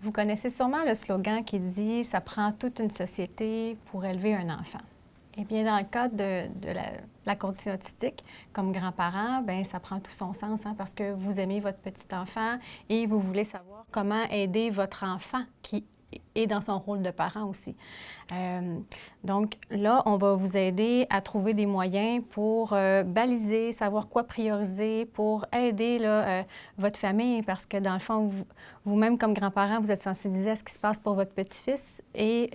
Vous connaissez sûrement le slogan qui dit « Ça prend toute une société pour élever un enfant ». Eh bien, dans le cadre de la condition autistique, comme grands-parents, bien, ça prend tout son sens parce que vous aimez votre petit enfant et vous voulez savoir comment aider votre enfant qui est dans son rôle de parent aussi. Donc là, on va vous aider à trouver des moyens pour baliser, savoir quoi prioriser, pour aider là, votre famille, parce que dans le fond, vous-même comme grands-parents, vous êtes sensibilisés à ce qui se passe pour votre petit-fils et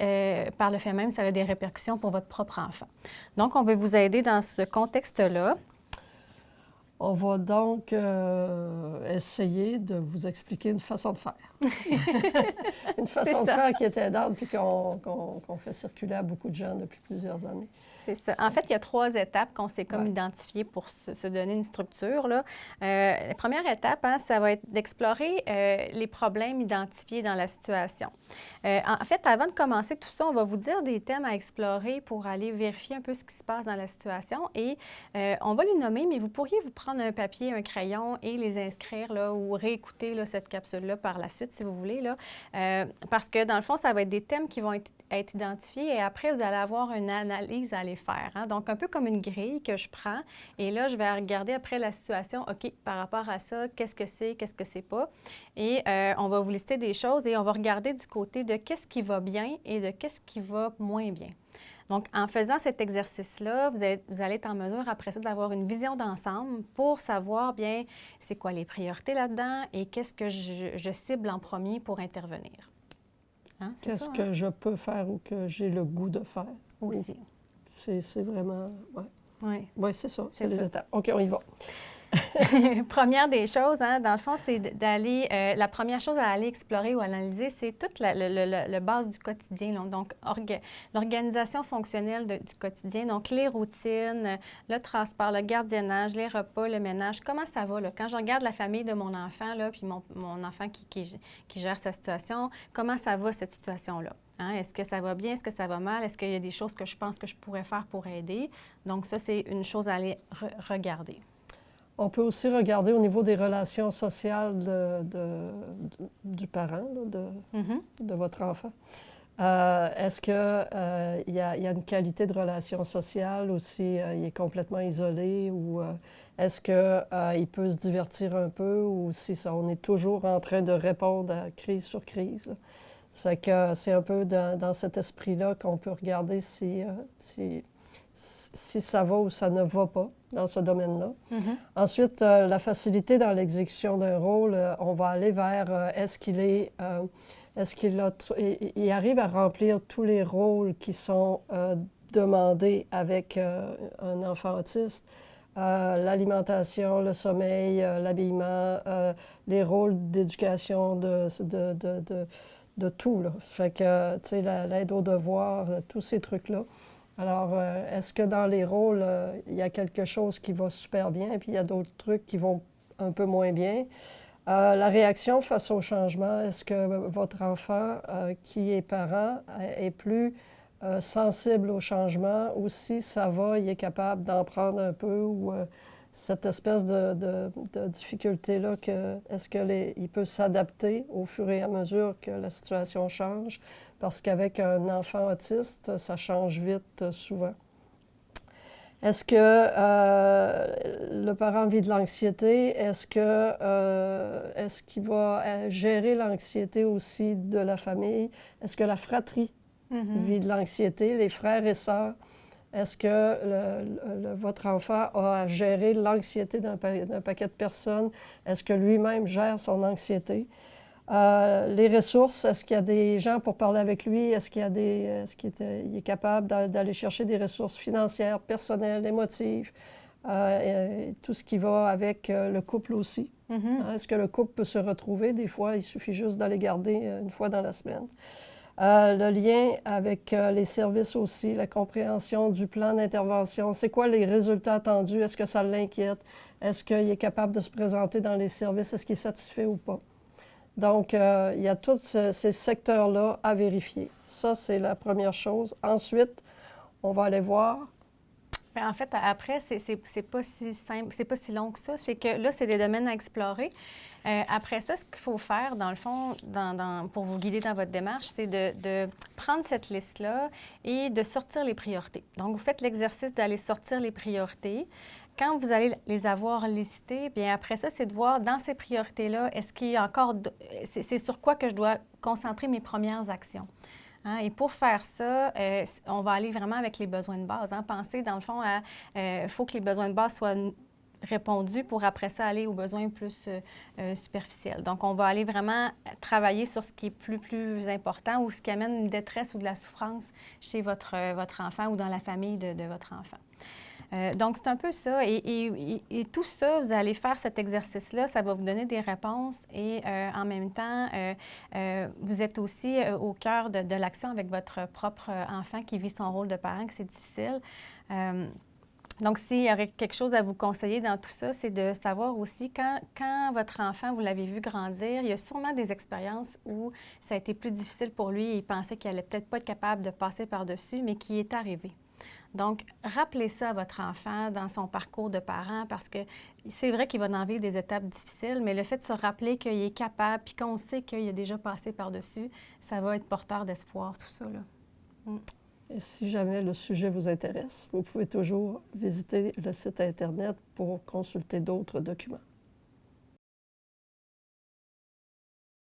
par le fait même, ça a des répercussions pour votre propre enfant. Donc, on veut vous aider dans ce contexte-là. On va donc essayer de vous expliquer une façon de faire. Une façon de faire qui est aidante puis qu'on fait circuler à beaucoup de gens depuis plusieurs années. C'est ça. En fait, il y a 3 étapes qu'on s'est comme identifiées pour se donner une structure, là. La première étape, ça va être d'explorer les problèmes identifiés dans la situation. En fait, avant de commencer tout ça, on va vous dire des thèmes à explorer pour aller vérifier un peu ce qui se passe dans la situation et on va les nommer, mais vous pourriez vous prendre un papier, un crayon et les inscrire là, ou réécouter là, cette capsule-là par la suite, si vous voulez, là. Parce que dans le fond, ça va être des thèmes qui vont être identifiés et après, vous allez avoir une analyse à aller faire. Donc, un peu comme une grille que je prends et là, je vais regarder après la situation, OK, par rapport à ça, qu'est-ce que c'est pas? Et on va vous lister des choses et on va regarder du côté de qu'est-ce qui va bien et de qu'est-ce qui va moins bien. Donc, en faisant cet exercice-là, vous allez être en mesure, après ça, d'avoir une vision d'ensemble pour savoir bien c'est quoi les priorités là-dedans et qu'est-ce que je cible en premier pour intervenir. Qu'est-ce que je peux faire ou que j'ai le goût de faire? Aussi. C'est vraiment... Oui. Oui, c'est ça. C'est les étapes. OK, on y va. Première des choses, dans le fond, c'est d'aller... la première chose à aller explorer ou analyser, c'est toute la base du quotidien. Là. Donc, l'organisation fonctionnelle du quotidien, donc les routines, le transport, le gardiennage, les repas, le ménage. Comment ça va? Là? Quand je regarde la famille de mon enfant, là, puis mon enfant qui gère sa situation, comment ça va, cette situation-là? Est-ce que ça va bien? Est-ce que ça va mal? Est-ce qu'il y a des choses que je pense que je pourrais faire pour aider? Donc, ça, c'est une chose à aller regarder. On peut aussi regarder au niveau des relations sociales du parent, là, de votre enfant. Est-ce qu'il y a une qualité de relation sociale ou s'il est complètement isolé ou est-ce qu'il peut se divertir un peu ou si on est toujours en train de répondre à crise sur crise? Là. Ça fait que c'est un peu dans cet esprit-là qu'on peut regarder si ça va ou ça ne va pas dans ce domaine-là. Ensuite, la facilité dans l'exécution d'un rôle, on va aller vers est-ce qu'il arrive à remplir tous les rôles qui sont demandés avec un enfant autiste. L'alimentation, le sommeil, l'habillement, les rôles d'éducation, de tout, là. Fait que, tu sais, l'aide aux devoirs, tous ces trucs-là. Alors, est-ce que dans les rôles, il y a quelque chose qui va super bien, puis il y a d'autres trucs qui vont un peu moins bien? La réaction face au changement, est-ce que votre enfant qui est parent est plus sensible au changement ou si ça va, il est capable d'en prendre un peu ou cette espèce de difficulté-là, est-ce qu'il peut s'adapter au fur et à mesure que la situation change? Parce qu'avec un enfant autiste, ça change vite souvent. Est-ce que le parent vit de l'anxiété? Est-ce qu'il va gérer l'anxiété aussi de la famille? Est-ce que la fratrie vit de l'anxiété, les frères et sœurs? Est-ce que votre enfant a à gérer l'anxiété d'un paquet de personnes? Est-ce que lui-même gère son anxiété? Les ressources, est-ce qu'il y a des gens pour parler avec lui? Est-ce qu'il est capable d'aller chercher des ressources financières, personnelles, émotives? Tout ce qui va avec le couple aussi. Est-ce que le couple peut se retrouver? Des fois, il suffit juste d'aller garder une fois dans la semaine. Le lien avec les services aussi, la compréhension du plan d'intervention. C'est quoi les résultats attendus? Est-ce que ça l'inquiète? Est-ce qu'il est capable de se présenter dans les services? Est-ce qu'il est satisfait ou pas? Donc, il y a tous ces secteurs-là à vérifier. Ça, c'est la première chose. Ensuite, on va aller voir Bien, en fait, après, c'est pas si simple, c'est pas si long que ça. C'est que là, c'est des domaines à explorer. Après ça, ce qu'il faut faire, dans le fond, pour vous guider dans votre démarche, c'est de prendre cette liste-là et de sortir les priorités. Donc, vous faites l'exercice d'aller sortir les priorités. Quand vous allez les avoir listées, bien après ça, c'est de voir dans ces priorités-là, est-ce qu'il y a encore... C'est sur quoi que je dois concentrer mes premières actions. Hein? Et pour faire ça, on va aller vraiment avec les besoins de base. Hein? Penser, dans le fond, il faut que les besoins de base soient répondus pour après ça aller aux besoins plus superficiels. Donc, on va aller vraiment travailler sur ce qui est plus important ou ce qui amène une détresse ou de la souffrance chez votre enfant ou dans la famille de votre enfant. Donc, c'est un peu ça. Et tout ça, vous allez faire cet exercice-là, ça va vous donner des réponses et en même temps, vous êtes aussi au cœur de l'action avec votre propre enfant qui vit son rôle de parent, que c'est difficile. Donc, s'il y aurait quelque chose à vous conseiller dans tout ça, c'est de savoir aussi quand votre enfant, vous l'avez vu grandir, il y a sûrement des expériences où ça a été plus difficile pour lui et il pensait qu'il allait peut-être pas être capable de passer par-dessus, mais qui est arrivé. Donc, rappelez ça à votre enfant dans son parcours de parent parce que c'est vrai qu'il va en vivre des étapes difficiles, mais le fait de se rappeler qu'il est capable puis qu'on sait qu'il a déjà passé par-dessus, ça va être porteur d'espoir, tout ça, là. Mm. Et si jamais le sujet vous intéresse, vous pouvez toujours visiter le site Internet pour consulter d'autres documents.